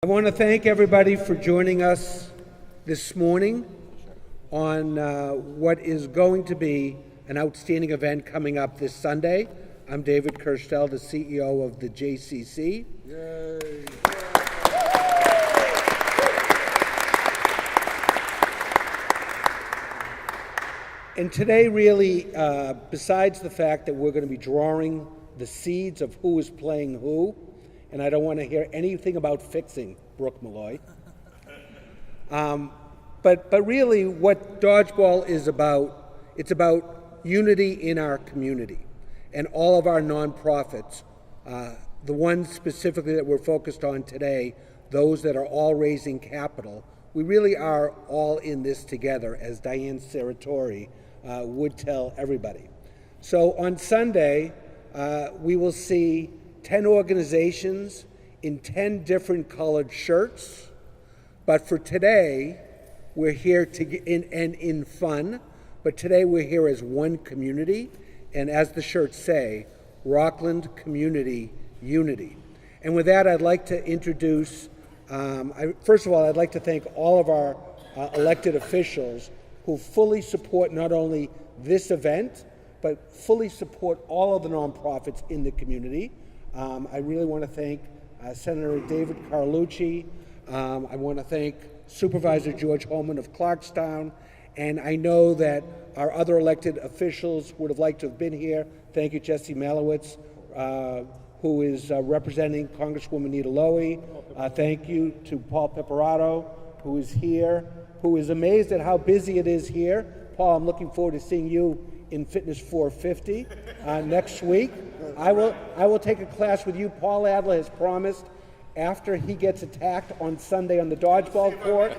I want to thank everybody for joining us this morning on what is going to be an outstanding event coming up this Sunday. I'm David Kirstel, the CEO of the JCC. Yay. And today really, besides the fact that we're going to be drawing the seeds of who is playing who, and I don't want to hear anything about fixing Brooke Malloy. But really what Dodgeball is about, it's about unity in our community and all of our nonprofits, the ones specifically that we're focused on today, those that are all raising capital. We really are all in this together, as Diane Saratori would tell everybody. So on Sunday, we will see 10 organizations in 10 different colored shirts, but for today, we're here in fun, but today we're here as one community, and as the shirts say, Rockland Community Unity. And with that, I'd like to introduce, first of all, I'd like to thank all of our elected officials who fully support not only this event, but fully support all of the nonprofits in the community. I really want to thank Senator David Carlucci. I want to thank Supervisor George Holman of Clarkstown. And I know that our other elected officials would have liked to have been here. Thank you, Jesse Malowitz, who is representing Congresswoman Nita Lowey. Thank you to Paul Peperato, who is here, who is amazed at how busy it is here. Paul, I'm looking forward to seeing you in Fitness 450 next week. I will take a class with you. Paul Adler has promised after he gets attacked on Sunday on the dodgeball court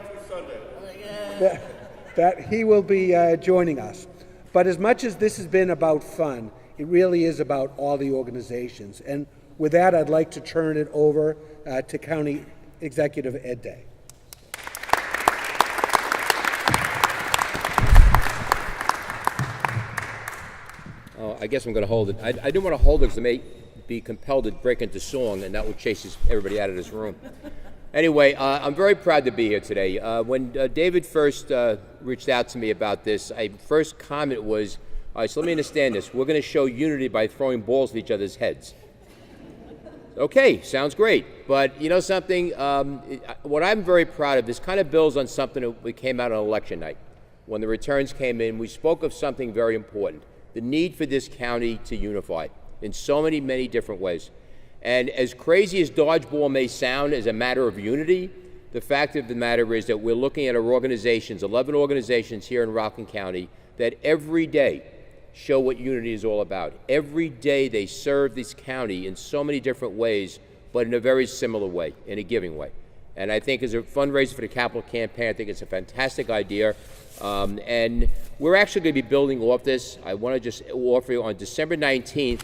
that he will be joining us. But as much as this has been about fun, it really is about all the organizations. And with that, I'd like to turn it over to County Executive Ed Day. I guess I'm going to hold it. I didn't want to hold it because I may be compelled to break into song, and that will chase everybody out of this room. Anyway, I'm very proud to be here today. When David first reached out to me about this, my first comment was, all right, so let me understand this. We're going to show unity by throwing balls at each other's heads. Okay, sounds great. But you know something? What I'm very proud of, this kind of builds on something that came out on election night. When the returns came in, we spoke of something very important. The need for this county to unify in so many different ways. And as crazy as dodgeball may sound as a matter of unity, the fact of the matter is that we're looking at our organizations, 11 organizations here in Rockland County, that every day show what unity is all about. Every day they serve this county in so many different ways, but in a very similar way, in a giving way. And I think as a fundraiser for the capital campaign, I think it's a fantastic idea. And we're actually going to be building off this. I want to just offer you on December 19th,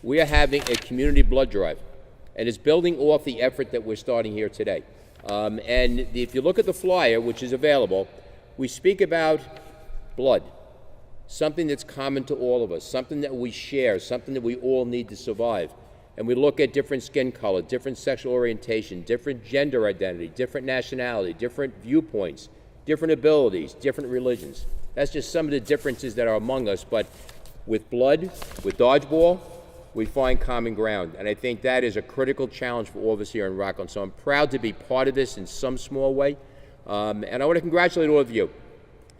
we are having a community blood drive. And it's building off the effort that we're starting here today. And if you look at the flyer, which is available, we speak about blood, something that's common to all of us, something that we share, something that we all need to survive. And we look at different skin color, different sexual orientation, different gender identity, different nationality, different viewpoints, different abilities, different religions. That's just some of the differences that are among us, but with blood, with dodgeball, we find common ground. And I think that is a critical challenge for all of us here in Rockland. So I'm proud to be part of this in some small way. And I want to congratulate all of you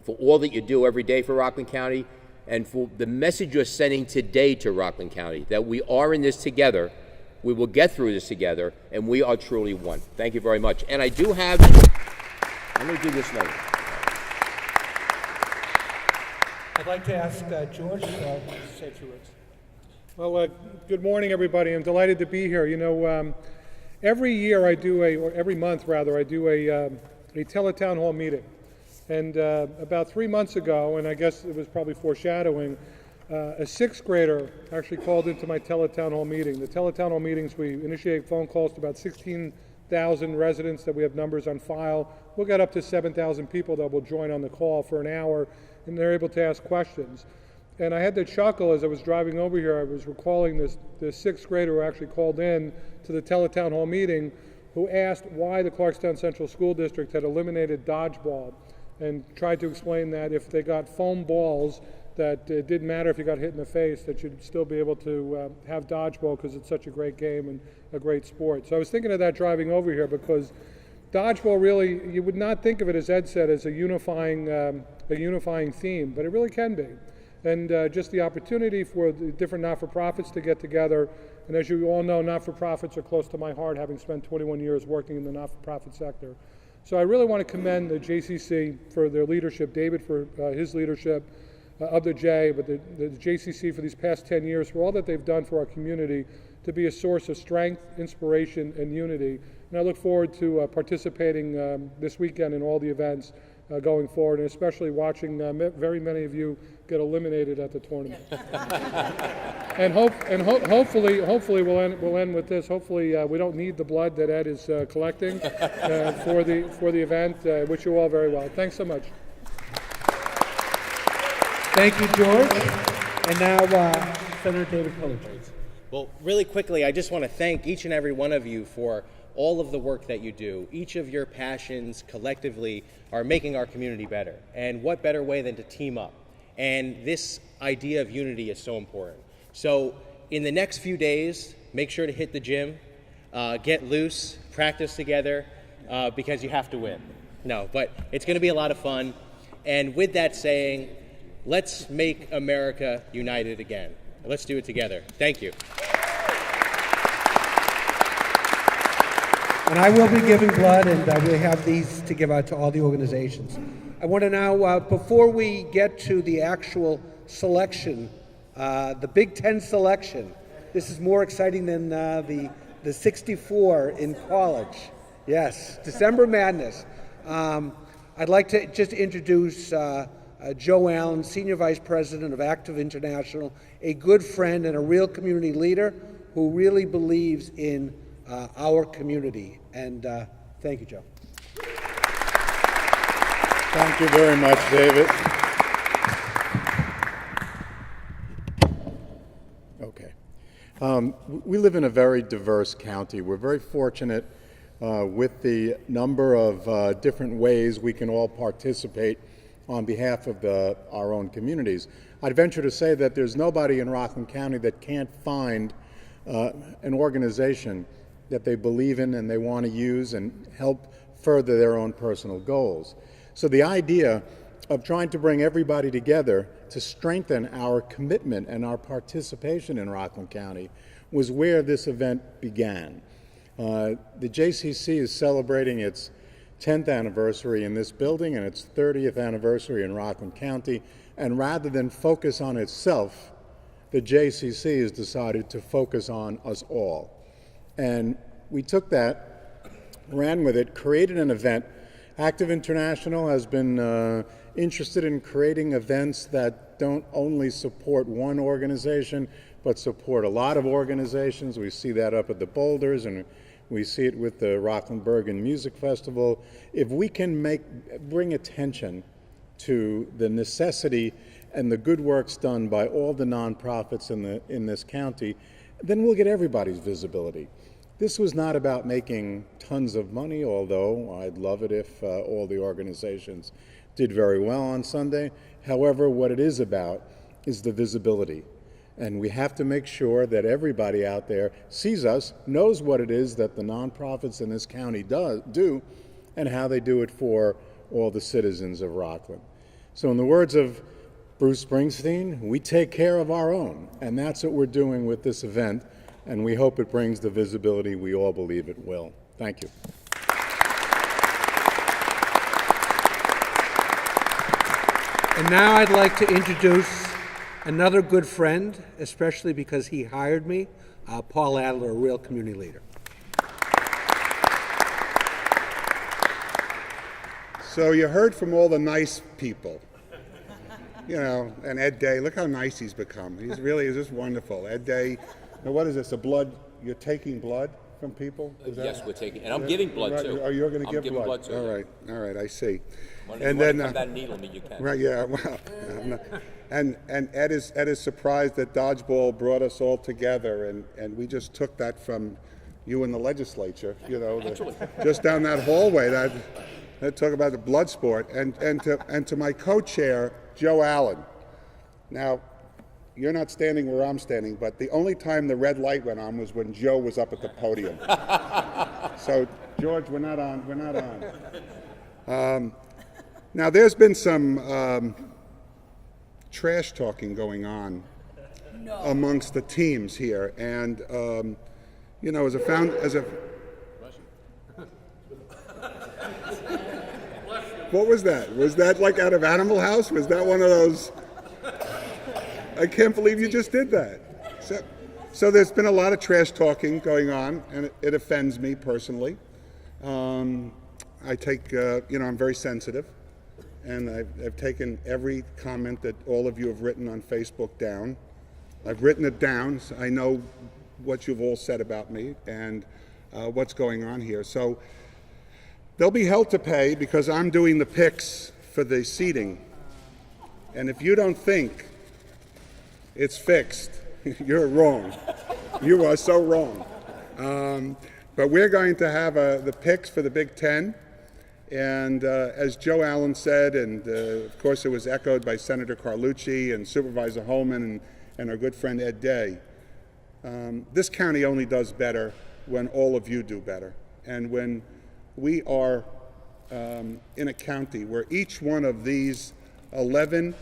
for all that you do every day for Rockland County and for the message you're sending today to Rockland County, that we are in this together, we will get through this together, and we are truly one. Thank you very much. And I do have, I'm going to do this now. I'd like to ask George to say a few words. Well, good morning, everybody. I'm delighted to be here. You know, every year I do or every month rather, I do a teletown hall meeting. And about 3 months ago, and I guess it was probably foreshadowing, a sixth grader actually called into my teletown hall meeting. The teletown hall meetings, we initiate phone calls to about 16,000 residents that we have numbers on file. We'll get up to 7,000 people that will join on the call for an hour, and they're able to ask questions. And I had to chuckle as I was driving over here. I was recalling this sixth grader who actually called in to the teletown hall meeting, who asked why the Clarkstown Central School District had eliminated dodgeball, and tried to explain that if they got foam balls, that it didn't matter if you got hit in the face, that you'd still be able to have dodgeball because it's such a great game and a great sport. So I was thinking of that driving over here, because dodgeball really, you would not think of it, as Ed said, as a unifying theme, but it really can be. And just the opportunity for the different not-for-profits to get together. And as you all know, not-for-profits are close to my heart, having spent 21 years working in the not-for-profit sector. So I really want to commend the JCC for their leadership, David for his leadership of the J, but the JCC for these past 10 years, for all that they've done for our community to be a source of strength, inspiration, and unity. And I look forward to participating this weekend in all the events going forward, and especially watching very many of you get eliminated at the tournament. And hopefully we'll end with this. Hopefully we don't need the blood that Ed is collecting for the event. Wish you all very well. Thanks so much. Thank you, George. And now, Senator David Pillage. Well, really quickly, I just want to thank each and every one of you for all of the work that you do. Each of your passions collectively are making our community better. And what better way than to team up? And this idea of unity is so important. So in the next few days, make sure to hit the gym, get loose, practice together, because you have to win. No, but it's going to be a lot of fun. And with that saying, let's make America united again. Let's do it together. Thank you. And I will be giving blood, and we have these to give out to all the organizations. I want to now, before we get to the actual selection, the Big Ten selection, this is more exciting than the 64 in college. Yes, December Madness. I'd like to just introduce Joe Allen, Senior Vice President of Active International, a good friend and a real community leader who really believes in our community. And thank you, Joe. Thank you very much, David. Okay. We live in a very diverse county. We're very fortunate with the number of different ways we can all participate on behalf of our own communities. I'd venture to say that there's nobody in Rockland County that can't find an organization that they believe in and they want to use and help further their own personal goals. So the idea of trying to bring everybody together to strengthen our commitment and our participation in Rockland County was where this event began. The JCC is celebrating its 10th anniversary in this building and its 30th anniversary in Rockland County, and rather than focus on itself, the JCC has decided to focus on us all. And we took that, ran with it, created an event. Active International has been interested in creating events that don't only support one organization, but support a lot of organizations. We see that up at the Boulders, and we see it with the Rockland Bergen Music Festival. If we can bring attention to the necessity and the good works done by all the nonprofits in this county, then we'll get everybody's visibility. This was not about making tons of money, although I'd love it if all the organizations did very well on Sunday. However, what it is about is the visibility. And we have to make sure that everybody out there sees us, knows what it is that the nonprofits in this county do, and how they do it for all the citizens of Rockland. So in the words of Bruce Springsteen, we take care of our own, and that's what we're doing with this event, and we hope it brings the visibility we all believe it will. Thank you. And now I'd like to introduce another good friend, especially because he hired me, Paul Adler, a real community leader. So you heard from all the nice people, you know, and Ed Day, look how nice he's become. He's just wonderful. Ed Day, now what is this, you're taking blood from people? Yes, we're taking, and I'm giving blood right, too. Oh, you're going to give blood? blood Too. All right, I see. And then that needle me, you can. Right, yeah, well, and Ed is surprised that Dodgeball brought us all together, and we just took that from, you in the legislature, just down that hallway. That talk about the blood sport. And to my co-chair, Joe Allen. Now, you're not standing where I'm standing, but the only time the red light went on was when Joe was up at the podium. So, George, we're not on. Now, there's been some trash talking going on amongst the teams here, and what was that? Was that like out of Animal House? Was that one of those? I can't believe you just did that. So there's been a lot of trash talking going on, and it offends me personally. I take, I'm very sensitive, and I've taken every comment that all of you have written on Facebook down. I've written it down, so I know what you've all said about me and what's going on here. So they'll be held to pay because I'm doing the picks for the seating. And if you don't think it's fixed, you're wrong. You are so wrong. But we're going to have the picks for the Big Ten. And as Joe Allen said, and of course it was echoed by Senator Carlucci and Supervisor Holman and our good friend Ed Day, this county only does better when all of you do better. And when we are in a county where each one of these 11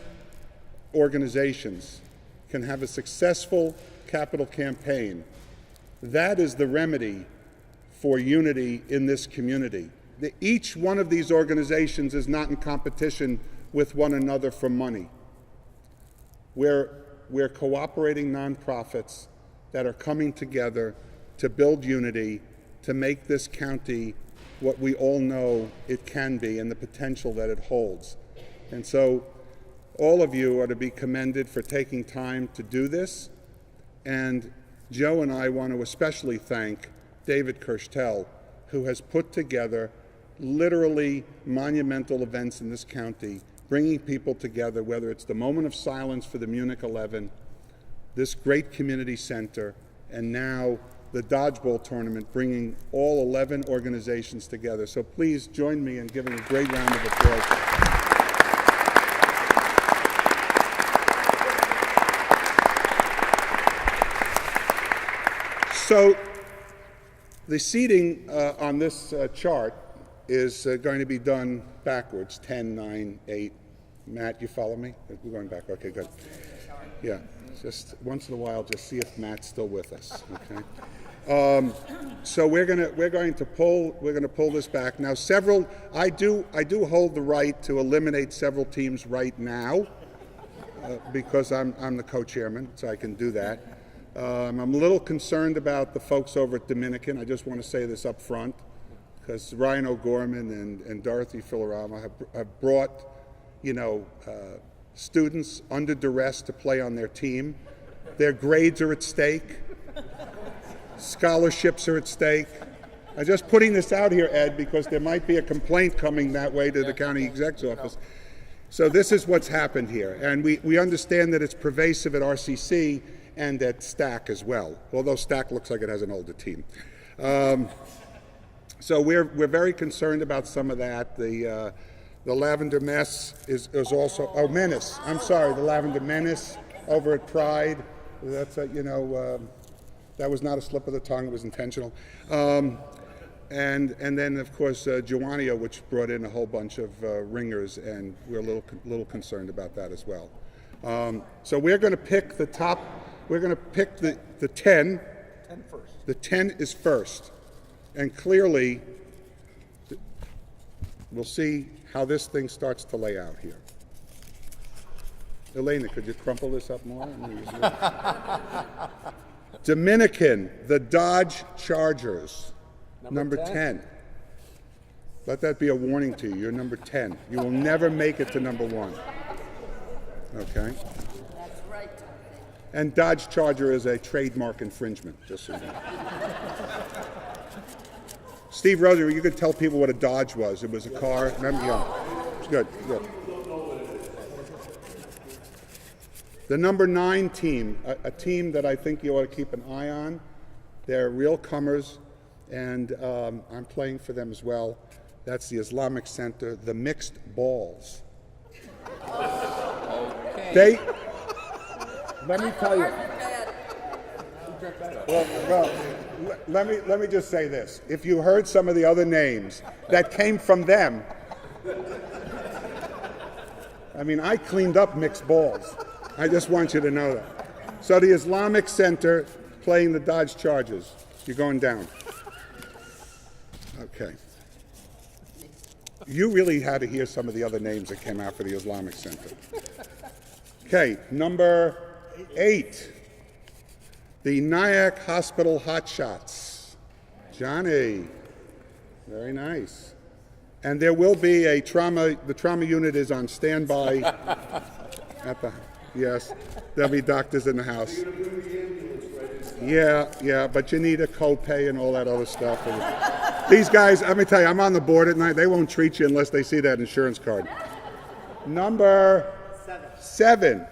organizations can have a successful capital campaign, that is the remedy for unity in this community. Each one of these organizations is not in competition with one another for money. We're cooperating nonprofits that are coming together to build unity, to make this county what we all know it can be and the potential that it holds. And so all of you are to be commended for taking time to do this. And Joe and I want to especially thank David Kirschtel, who has put together literally monumental events in this county, bringing people together, whether it's the moment of silence for the Munich 11, this great community center, and now the Dodgeball tournament, bringing all 11 organizations together. So please join me in giving a great round of applause. So the seating on this chart is going to be done backwards, 10, 9, 8. Matt, you follow me? We're going back. Okay, good. Yeah, just once in a while, just see if Matt's still with us. Okay. So we're going to pull this back now. I do hold the right to eliminate several teams right now because I'm the co-chairman, so I can do that. I'm a little concerned about the folks over at Dominican. I just want to say this up front, because Ryan O'Gorman and Dorothy Filarama have brought, students under duress to play on their team. Their grades are at stake. Scholarships are at stake. I'm just putting this out here, Ed, because there might be a complaint coming that way to the county exec's office. So this is what's happened here. And we understand that it's pervasive at RCC and at Stack as well, although Stack looks like it has an older team. So we're very concerned about some of that. The Lavender Mess is also, Menace. I'm sorry, the Lavender Menace over at Pride. That's that was not a slip of the tongue; it was intentional. And then of course Joania, which brought in a whole bunch of ringers, and we're a little concerned about that as well. So we're going to pick the top. We're going to pick the 10. 10 first. The 10 is first. And clearly, we'll see how this thing starts to lay out here. Elena, could you crumple this up more? Dominican, the Dodge Chargers, number 10. Let that be a warning to you. You're number 10. You will never make it to number 1. Okay? That's right. And Dodge Charger is a trademark infringement, just so you know. Steve Roser, you could tell people what a Dodge was. It was a car. Remember? Yeah. It's good. The number 9 team, a team that I think you ought to keep an eye on. They're real comers. and I'm playing for them as well. That's the Islamic Center, the Mixed Balls. Okay. Let me tell you. Well, let me just say this. If you heard some of the other names that came from them, I mean, I cleaned up Mixed Balls. I just want you to know that. So the Islamic Center playing the Dodge Chargers. You're going down. Okay. You really had to hear some of the other names that came out for the Islamic Center. Okay, number 8. The Nyack Hospital Hotshots. Johnny. Very nice. And there will be the trauma unit is on standby at the, yes, there'll be doctors in the house. Yeah, but you need a copay and all that other stuff. And these guys, let me tell you, I'm on the board at night. They won't treat you unless they see that insurance card. Number 7.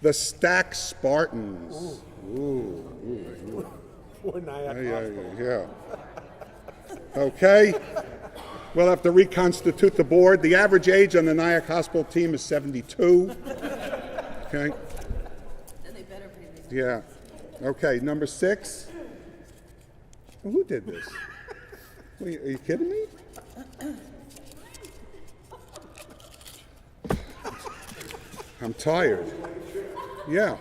The Stack Spartans. Ooh. Yeah. Okay. We'll have to reconstitute the board. The average age on the Nyack Hospital team is 72. Okay. Yeah. Okay, number 6. Who did this? Are you kidding me? I'm tired. Yeah.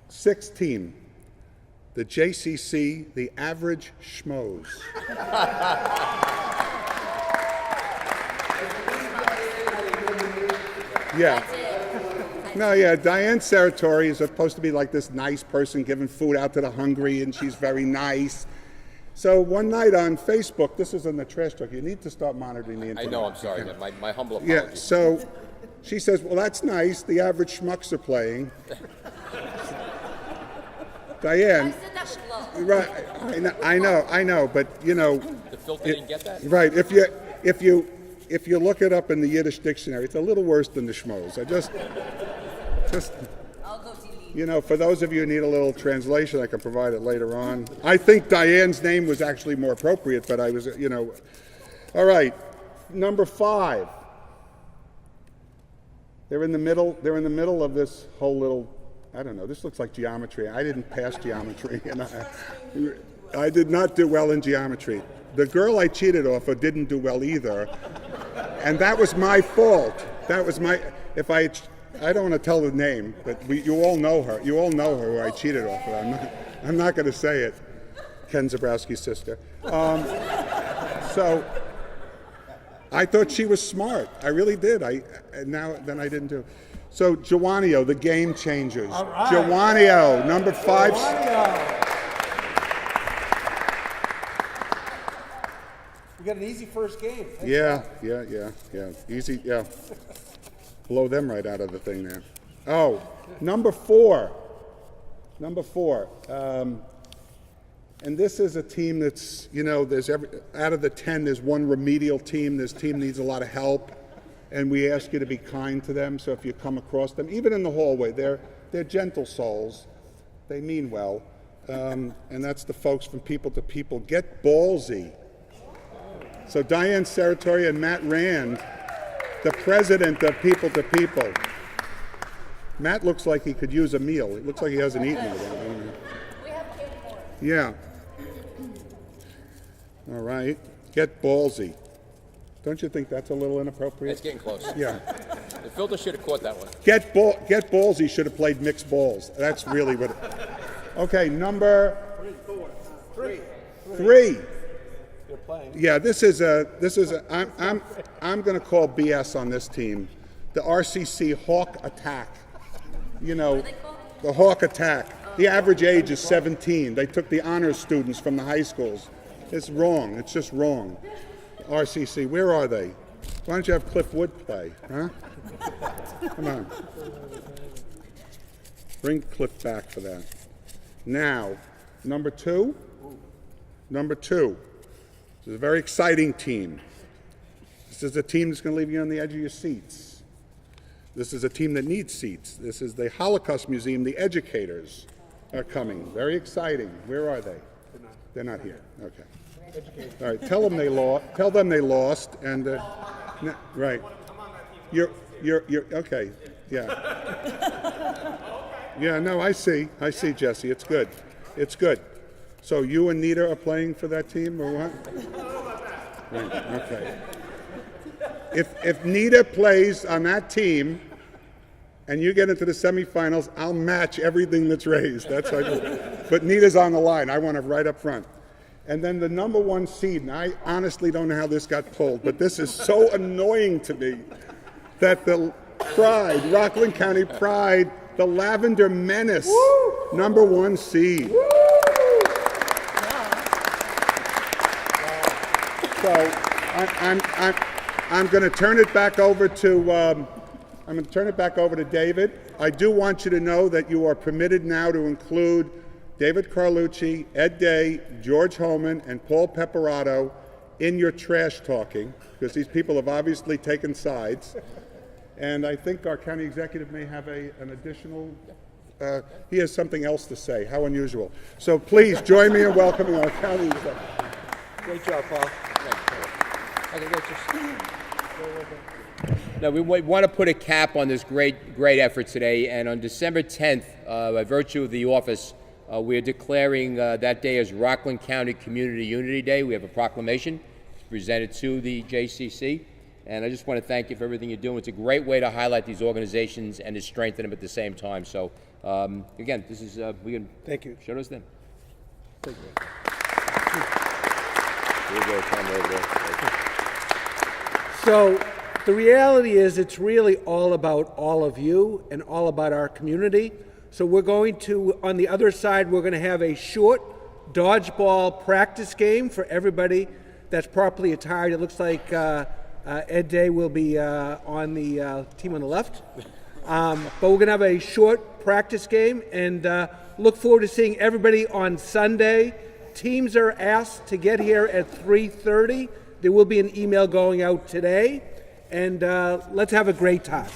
6th team. The JCC, the Average Schmoes. Yeah. No, yeah, Diane Saratori is supposed to be like this nice person giving food out to the hungry, and she's very nice. So one night on Facebook, this is in the trash truck, you need to start monitoring the internet. I know, I'm sorry. My humble apologies. Yeah, so she says, well, that's nice. The average schmucks are playing. Diane. I said that below. Right, I know, but you know. The filter didn't get that? Right, if you look it up in the Yiddish dictionary, it's a little worse than the schmoes. Just, I'll go see Lee. you know, for those of you who need a little translation, I can provide it later on. I think Diane's name was actually more appropriate, but I was, you know. All right, number 5. They're in the middle of this whole little, I don't know, this looks like geometry. I didn't pass geometry, and I did not do well in geometry. The girl I cheated off of didn't do well either, and that was my fault. That was my, I don't want to tell the name, but you all know her. You all know her who I cheated off of. I'm not going to say it. Ken Zabrowski's sister. So I thought she was smart. I really did. Then I didn't do. So Joanio, the game changers. All right. Joanio, number 5. We got an easy first game. Yeah. Easy, yeah. Blow them right out of the thing there. Oh, number 4. And this is a team that's, you know, out of the 10, there's one remedial team. This team needs a lot of help, and we ask you to be kind to them. So if you come across them, even in the hallway, they're gentle souls. They mean well, and that's the folks from People to People. Get ballsy. So Diane Saratori and Matt Rand, the president of People to People. Matt looks like he could use a meal. It looks like he hasn't eaten it. We have candy corn. Yeah. All right. Get ballsy. Don't you think that's a little inappropriate? It's getting close. Yeah. The filter should have caught that one. Get ballsy should have played mixed balls. That's really what. Okay, number 3. They're playing. Yeah, I'm going to call BS on this team. The RCC Hawk Attack. You know, the Hawk Attack. The average age is 17. They took the honors students from the high schools. It's wrong. It's just wrong. RCC, where are they? Why don't you have Cliff Wood play, huh? Come on. Bring Cliff back for that. Now, number 2. This is a very exciting team. This is a team that's going to leave you on the edge of your seats. This is a team that needs seats. This is the Holocaust Museum, the educators. are coming. Very exciting. Where are they? They're not here. Okay. All right. Tell them they lost. Tell them they lost. And right. You're okay. Yeah. Yeah. No, I see. I see, Jesse. It's good. It's good. So you and Nita are playing for that team, or what? Right. Okay. If Nita plays on that team, and you get into the semifinals, I'll match everything that's raised. That's like, but Nita's on the line. I want her right up front. And then the number 1 seed, and I honestly don't know how this got pulled, but this is so annoying to me that the Pride, Rockland County Pride, the Lavender Menace, number 1 seed. So I'm going to turn it back over to. I'm going to turn it back over to David. I do want you to know that you are permitted now to include David Carlucci, Ed Day, George Homan, and Paul Peperato in your trash talking, because these people have obviously taken sides. And I think our county executive may have an additional, he has something else to say. How unusual. So please join me in welcoming our county executive. Great job, Paul. Now, we want to put a cap on this great effort today, and on December 10th, by virtue of the office, we are declaring that day as Rockland County Community Unity Day. We have a proclamation presented to the JCC, and I just want to thank you for everything you're doing. It's a great way to highlight these organizations and to strengthen them at the same time. So, again, this is, we can Thank you. show us then. Thank you. Here we go, Tom, over there. So the reality is it's really all about all of you and all about our community. So we're going to, on the other side, we're going to have a short dodgeball practice game for everybody that's properly attired. It looks like Ed Day will be on the team on the left. But we're going to have a short practice game, and look forward to seeing everybody on Sunday. Teams are asked to get here at 3:30. There will be an email going out today, and let's have a great time.